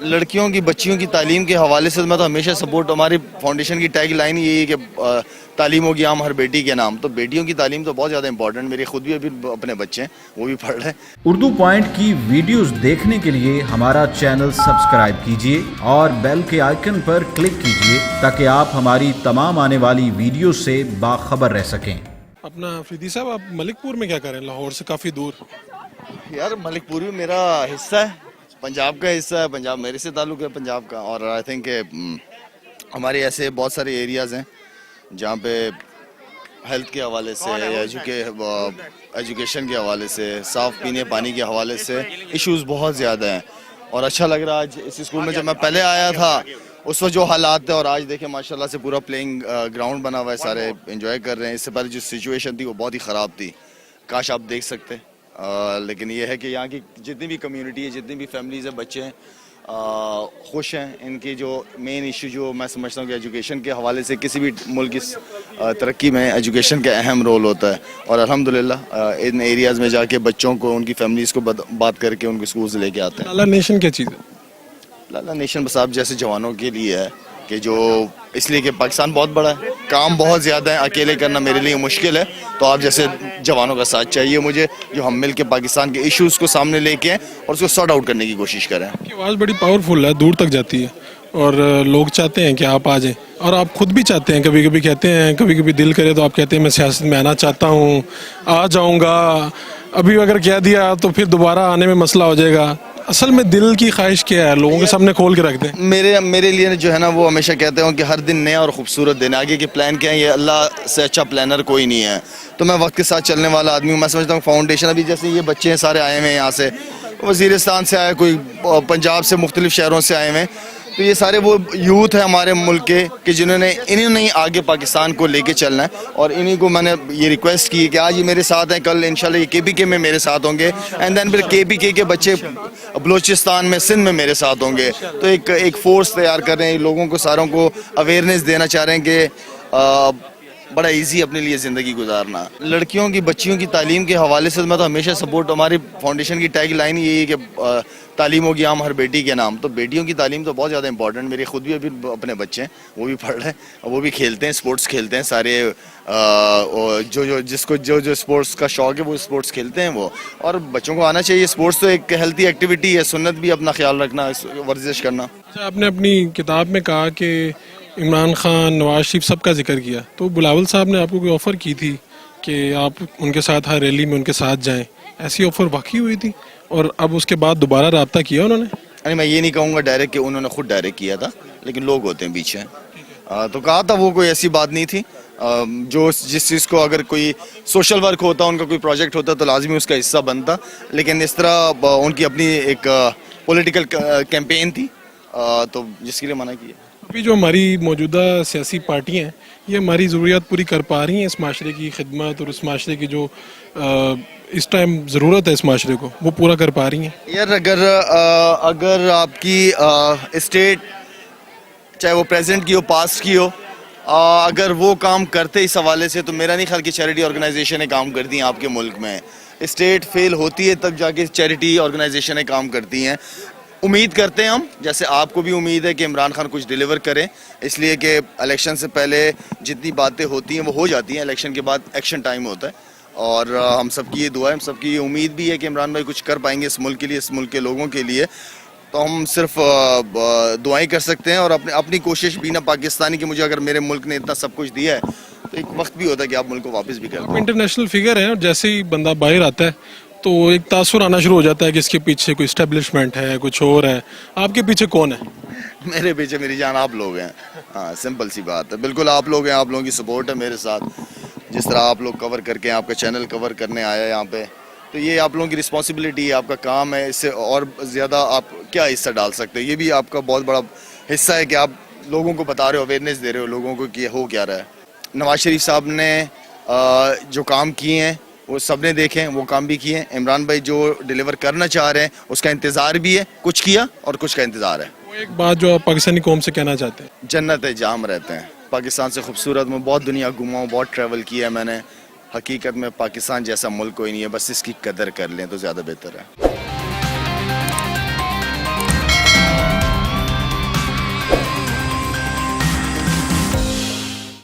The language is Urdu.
لڑکیوں کی بچیوں کی تعلیم کے حوالے سے میں تو ہمیشہ سپورٹ، ہماری فاؤنڈیشن کی ٹیگ لائن یہی ہے کہ تعلیم ہوگی عام ہر بیٹی کے نام. تو بیٹیوں کی تعلیم تو بہت زیادہ امپورٹنٹ، میری خود بھی ابھی اپنے بچے ہیں وہ بھی پڑھ رہے ہیں. اردو پوائنٹ کی ویڈیوز دیکھنے کے لیے ہمارا چینل سبسکرائب کیجیے اور بیل کے آئیکن پر کلک کیجیے تاکہ آپ ہماری تمام آنے والی ویڈیوز سے باخبر رہ سکیں. اپنا فریدی صاحب، آپ ملک پور میں کیا کریں؟ لاہور سے کافی دور. یار ملک پور بھی میرا حصہ ہے، پنجاب کا حصہ ہے، پنجاب میرے سے تعلق ہے پنجاب کا. اور آئی تھنک کہ ہمارے ایسے بہت سارے ایریاز ہیں جہاں پہ ہیلتھ کے حوالے سے یا ایجوکیشن کے حوالے سے، صاف پینے پانی کے حوالے سے ایشوز بہت زیادہ ہیں. اور اچھا لگ رہا آج اس اسکول میں جب میں پہلے آیا تھا اس وقت جو حالات تھے، اور آج دیکھیں ماشاءاللہ سے پورا پلینگ گراؤنڈ بنا ہوا ہے، سارے انجوائے کر رہے ہیں. اس سے پہلے جو سچویشن تھی وہ بہت ہی خراب تھی، کاش آپ دیکھ سکتے. لیکن یہ ہے کہ یہاں کی جتنی بھی کمیونٹی ہے، جتنی بھی فیملیز ہیں، بچے ہیں، خوش ہیں. ان کی جو مین ایشو جو میں سمجھتا ہوں کہ ایجوکیشن کے حوالے سے، کسی بھی ملک کی ترقی میں ایجوکیشن کا اہم رول ہوتا ہے. اور الحمدللہ ان ایریاز میں جا کے بچوں کو، ان کی فیملیز کو بات کر کے ان کے سکولز لے کے آتے ہیں. لالا نیشن کیا چیز ہے؟ لالا نیشن بس آپ جیسے جوانوں کے لیے ہے کہ جو اس لیے کہ پاکستان بہت بڑا ہے، کام بہت زیادہ ہے، اکیلے کرنا میرے لیے مشکل ہے. تو آپ جیسے جوانوں کا ساتھ چاہیے مجھے، جو ہم مل کے پاکستان کے ایشوز کو سامنے لے کے اور اس کو سارٹ آؤٹ کرنے کی کوشش کریں. آپ کی آواز بڑی پاورفل ہے، دور تک جاتی ہے، اور لوگ چاہتے ہیں کہ آپ آ جائیں، اور آپ خود بھی چاہتے ہیں. کبھی کبھی کہتے ہیں، کبھی کبھی دل کرے تو آپ کہتے ہیں میں سیاست میں آنا چاہتا ہوں، آ جاؤں گا. ابھی اگر کہہ دیا تو پھر دوبارہ آنے میں مسئلہ ہو جائے گا. اصل میں دل کی خواہش کیا ہے؟ لوگوں کے سامنے کھول کے رکھ دیں. میرے لیے جو ہے نا، وہ ہمیشہ کہتے ہوں کہ ہر دن نیا اور خوبصورت دن. آگے کے پلان کیا ہے؟ یہ اللہ سے اچھا پلانر کوئی نہیں ہے. تو میں وقت کے ساتھ چلنے والا آدمی ہوں. میں سمجھتا ہوں فاؤنڈیشن، ابھی جیسے یہ بچے ہیں سارے آئے ہوئے ہیں یہاں سے، وزیرستان سے آئے، کوئی پنجاب سے، مختلف شہروں سے آئے ہوئے ہیں. تو یہ سارے وہ یوتھ ہیں ہمارے ملک کے کہ جنہوں نے انہیں آگے پاکستان کو لے کے چلنا ہے. اور انہیں کو میں نے یہ ریکویسٹ کی کہ آج یہ میرے ساتھ ہیں، کل انشاءاللہ یہ KPK میں میرے ساتھ ہوں گے، اینڈ دین پھر KPK کے بچے بلوچستان میں، سندھ میں میرے ساتھ ہوں گے. تو ایک فورس تیار کر رہے ہیں، لوگوں کو ساروں کو اویئرنیس دینا چاہ رہے ہیں کہ بڑا ایزی اپنے لیے زندگی گزارنا. لڑکیوں کی بچیوں کی تعلیم کے حوالے سے میں تو ہمیشہ سپورٹ، ہماری فاؤنڈیشن کی ٹیگ لائن یہی ہے کہ تعلیم ہوگی عام ہر بیٹی کے نام. تو بیٹیوں کی تعلیم تو بہت زیادہ امپورٹنٹ، میری خود بھی ابھی اپنے بچے ہیں وہ بھی پڑھ رہے ہیں، وہ بھی کھیلتے ہیں، اسپورٹس کھیلتے ہیں سارے. جس کو جو اسپورٹس کا شوق ہے وہ اسپورٹس کھیلتے ہیں وہ. اور بچوں کو آنا چاہیے. اسپورٹس تو ایک ہیلتھی ایکٹیویٹی ہے، سنت بھی اپنا خیال رکھنا، ورزش کرنا. آپ نے اپنی کتاب میں کہا کہ عمران خان، نواز شریف سب کا ذکر کیا، تو بلاول صاحب نے آپ کو کوئی آفر کی تھی کہ آپ ان کے ساتھ ہر ریلی میں ان کے ساتھ جائیں؟ ایسی آفر واقعی ہوئی تھی؟ اور اب اس کے بعد دوبارہ رابطہ کیا انہوں نے؟ یعنی میں یہ نہیں کہوں گا ڈائریکٹ کہ انہوں نے خود ڈائریکٹ کیا تھا، لیکن لوگ ہوتے ہیں پیچھے. تو کہا تھا، وہ کوئی ایسی بات نہیں تھی. جس چیز کو اگر کوئی سوشل ورک ہوتا، ان کا کوئی پروجیکٹ ہوتا تو لازمی اس کا حصہ بنتا. لیکن اس طرح ان کی اپنی ایک پولیٹیکل کیمپین تھی تو جس کے لیے منع کیا. ابھی جو ہماری موجودہ سیاسی پارٹیاں ہیں، یہ ہماری ضروریات پوری کر پا رہی ہیں؟ اس معاشرے کی خدمت اور اس معاشرے کی جو اس ٹائم ضرورت ہے اس معاشرے کو، وہ پورا کر پا رہی ہیں؟ یار اگر آپ کی اسٹیٹ، چاہے وہ پریزنٹ کی ہو، پاسٹ کی ہو، اگر وہ کام کرتے اس حوالے سے، تو میرا نہیں خیال کہ چیریٹی آرگنائزیشنیں کام کرتی ہیں آپ کے ملک میں. اسٹیٹ فیل ہوتی ہے تب جا کے چیریٹی آرگنائزیشنیں کام کرتی ہیں. امید کرتے ہیں ہم، جیسے آپ کو بھی امید ہے کہ عمران خان کچھ ڈیلیور کریں، اس لیے کہ الیکشن سے پہلے جتنی باتیں ہوتی ہیں وہ ہو جاتی ہیں، الیکشن کے بعد ایکشن ٹائم ہوتا ہے. اور ہم سب کی یہ دعا ہے، ہم سب کی یہ امید بھی ہے کہ عمران بھائی کچھ کر پائیں گے اس ملک کے لیے، اس ملک کے لوگوں کے لیے. تو ہم صرف دعائیں کر سکتے ہیں، اور اپنی کوشش بھی نا پاکستانی کہ مجھے اگر میرے ملک نے اتنا سب کچھ دیا ہے تو ایک وقت بھی ہوتا ہے کہ آپ ملک کو واپس بھی کرتے ہیں. انٹرنیشنل فگر ہیں، اور جیسے ہی بندہ باہر آتا ہے تو ایک تاثر آنا شروع ہو جاتا ہے کہ اس کے پیچھے کوئی اسٹیبلشمنٹ ہے، کچھ اور ہے. آپ کے پیچھے کون ہے؟ میرے پیچھے میری جان آپ لوگ ہیں. ہاں، سمپل سی بات ہے. بالکل آپ لوگ ہیں، آپ لوگوں کی سپورٹ ہے میرے ساتھ. جس طرح آپ لوگ کور کر کے، آپ کا چینل کور کرنے آیا ہے یہاں پہ، تو یہ آپ لوگوں کی رسپانسبلٹی ہے، آپ کا کام ہے. اس سے اور زیادہ آپ کیا حصہ ڈال سکتے ہیں؟ یہ بھی آپ کا بہت بڑا حصہ ہے کہ آپ لوگوں کو بتا رہے ہو، اویئرنیس دے رہے ہو لوگوں کو کہ ہو کیا رہا ہے. نواز شریف صاحب نے جو کام کیے ہیں وہ سب نے دیکھے، وہ کام بھی کیے ہیں. عمران بھائی جو ڈیلیور کرنا چاہ رہے ہیں اس کا انتظار بھی ہے، کچھ کیا اور کچھ کا انتظار ہے. وہ ایک بات جو آپ پاکستانی قوم سے کہنا چاہتے ہیں؟ جنت ہے جہاں ہم رہتے ہیں. پاکستان سے خوبصورت، میں بہت دنیا گھوما ہوں، بہت ٹریول کیا ہے میں نے. حقیقت میں پاکستان جیسا ملک کوئی نہیں ہے، بس اس کی قدر کر لیں تو زیادہ بہتر ہے.